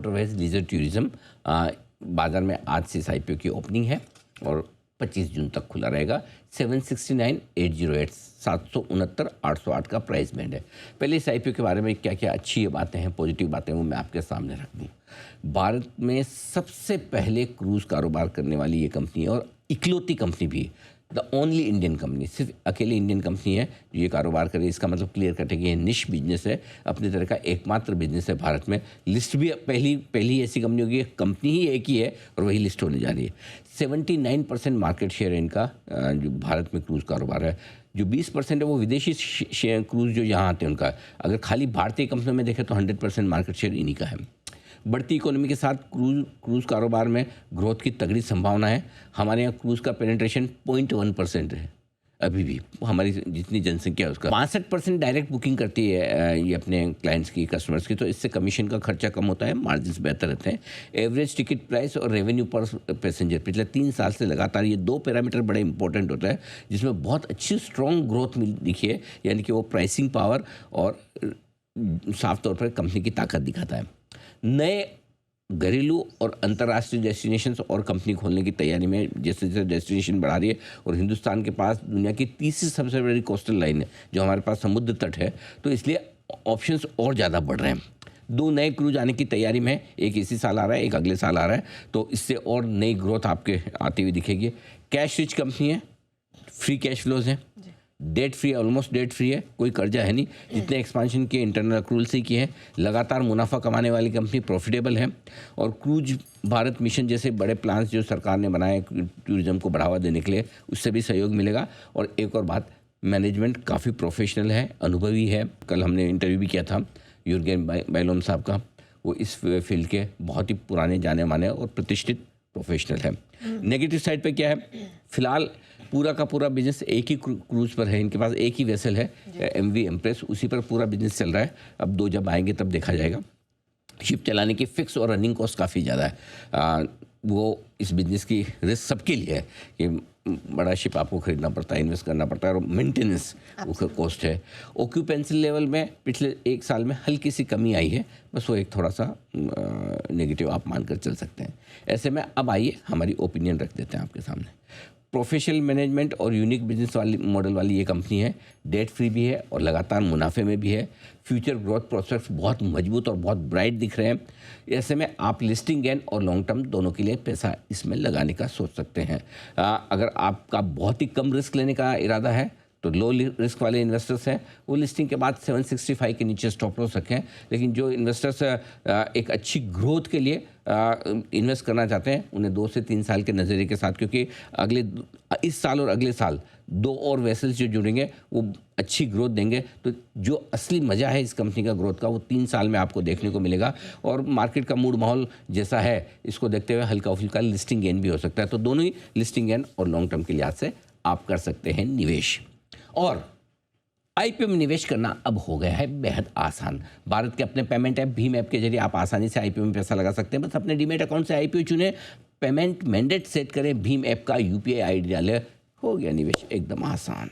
Waterways leisure tourism बाज़ार में आज से इस IPO की ओपनिंग है और 25 जून तक खुला रहेगा। 769,808 769,808 का प्राइस बैंड है। पहले इस IPO के बारे में क्या क्या अच्छी बातें हैं, पॉजिटिव बातें, वो मैं आपके सामने रख दूँ। भारत में सबसे पहले क्रूज़ कारोबार करने वाली ये कंपनी है और इकलौती कंपनी भी, द ओनली इंडियन कंपनी, सिर्फ अकेली इंडियन कंपनी है जो ये कारोबार करे। इसका मतलब क्लियर कट है कि ये निश बिजनेस है, अपनी तरह का एकमात्र बिजनेस है भारत में। लिस्ट भी पहली ऐसी कंपनी होगी, कंपनी ही एक ही है और वही लिस्ट होने जा रही है। 79% मार्केट शेयर है इनका, जो भारत में क्रूज़ कारोबार है। जो 20% है वो विदेशी शेयर क्रूज़ जो यहाँ आते हैं उनका। अगर खाली भारतीय कंपनियों में देखें तो 100% मार्केट शेयर इन्हीं का है। बढ़ती इकोनॉमी के साथ क्रूज़ कारोबार में ग्रोथ की तगड़ी संभावना है। हमारे यहाँ क्रूज़ का पेनिट्रेशन 0.1% है अभी भी, हमारी जितनी जनसंख्या है उसका। 65% डायरेक्ट बुकिंग करती है ये अपने क्लाइंट्स की, कस्टमर्स की, तो इससे कमीशन का खर्चा कम होता है, मार्जिन्स बेहतर रहते हैं। एवरेज टिकट प्राइस और रेवेन्यू पर पैसेंजर पिछले 3 साल से लगातार ये 2 पैरामीटर बड़े इंपॉर्टेंट होता है जिसमें बहुत अच्छी स्ट्रॉन्ग ग्रोथ दिखी है, यानी कि वो प्राइसिंग पावर और साफ तौर पर कंपनी की ताकत दिखाता है। नए घरेलू और अंतर्राष्ट्रीय डेस्टिनेशंस और कंपनी खोलने की तैयारी में, जैसे जैसे डेस्टिनेशन बढ़ा रही है और हिंदुस्तान के पास दुनिया की तीसरी सबसे बड़ी कोस्टल लाइन है जो हमारे पास समुद्र तट है, तो इसलिए ऑप्शंस और ज़्यादा बढ़ रहे हैं। 2 नए क्रूज आने की तैयारी में, एक इसी साल आ रहा है, एक अगले साल आ रहा है, तो इससे और नई ग्रोथ आपके आती हुई दिखेगी। कैश रिच कंपनी है, फ्री कैश फ्लोज हैं, debt free, almost debt free है, कोई कर्जा है नहीं। जितने एक्सपांशन किए इंटरनल अक्रूल से किए हैं। लगातार मुनाफा कमाने वाली कंपनी, प्रॉफिटेबल है। और क्रूज भारत मिशन जैसे बड़े प्लान्स जो सरकार ने बनाए टूरिज्म को बढ़ावा देने के लिए, उससे भी सहयोग मिलेगा। और एक और बात, मैनेजमेंट काफ़ी प्रोफेशनल है, अनुभवी है। कल हमने इंटरव्यू भी किया था युर्गेन बैलोम साहब का, वो इस फील्ड के बहुत ही पुराने जाने माने और प्रतिष्ठित प्रोफेशनल है। नेगेटिव साइड पे क्या है, फिलहाल पूरा का पूरा बिजनेस एक ही क्रूज़ पर है, इनके पास एक ही वेसल है MV एम्प्रेस, उसी पर पूरा बिजनेस चल रहा है। अब 2 जब आएंगे तब देखा जाएगा। शिप चलाने की फिक्स और रनिंग कॉस्ट काफ़ी ज़्यादा है। वो इस बिजनेस की रिस्क सबके लिए है कि बड़ा शिप आपको खरीदना पड़ता है, इन्वेस्ट करना पड़ता है और मेंटेनेंस वो कॉस्ट है। ऑक्यूपेंसी लेवल में पिछले 1 साल में हल्की सी कमी आई है, बस वो एक थोड़ा सा नेगेटिव आप मानकर चल सकते हैं। ऐसे में अब आइए हमारी ओपिनियन रख देते हैं आपके सामने। प्रोफेशनल मैनेजमेंट और यूनिक बिजनेस वाली मॉडल वाली ये कंपनी है, डेट फ्री भी है और लगातार मुनाफे में भी है। फ्यूचर ग्रोथ प्रोस्पेक्ट्स बहुत मजबूत और बहुत ब्राइट दिख रहे हैं। ऐसे में आप लिस्टिंग गेन और लॉन्ग टर्म दोनों के लिए पैसा इसमें लगाने का सोच सकते हैं। अगर आपका बहुत ही कम रिस्क लेने का इरादा है तो लो रिस्क वाले इन्वेस्टर्स हैं, वो लिस्टिंग के बाद 765 के नीचे स्टॉप लॉस रखें। लेकिन जो इन्वेस्टर्स एक अच्छी ग्रोथ के लिए इन्वेस्ट करना चाहते हैं, उन्हें 2 से 3 साल के नज़रिए के साथ, क्योंकि इस साल और अगले साल 2 और वेसल्स जो जुड़ेंगे वो अच्छी ग्रोथ देंगे। तो जो असली मज़ा है इस कंपनी का ग्रोथ का, वो 3 साल में आपको देखने को मिलेगा। और मार्केट का मूड माहौल जैसा है, इसको देखते हुए हल्का फुल्का लिस्टिंग गेन भी हो सकता है। तो दोनों ही लिस्टिंग गेन और लॉन्ग टर्म के लिहाज से आप कर सकते हैं निवेश। और IPO में निवेश करना अब हो गया है बेहद आसान। भारत के अपने पेमेंट ऐप भीम ऐप के जरिए आप आसानी से IPO में पैसा लगा सकते हैं। बस अपने डीमेट अकाउंट से IPO चुने, पेमेंट मैंडेट सेट करें, भीम ऐप का UPI ID डालें, हो गया निवेश एकदम आसान।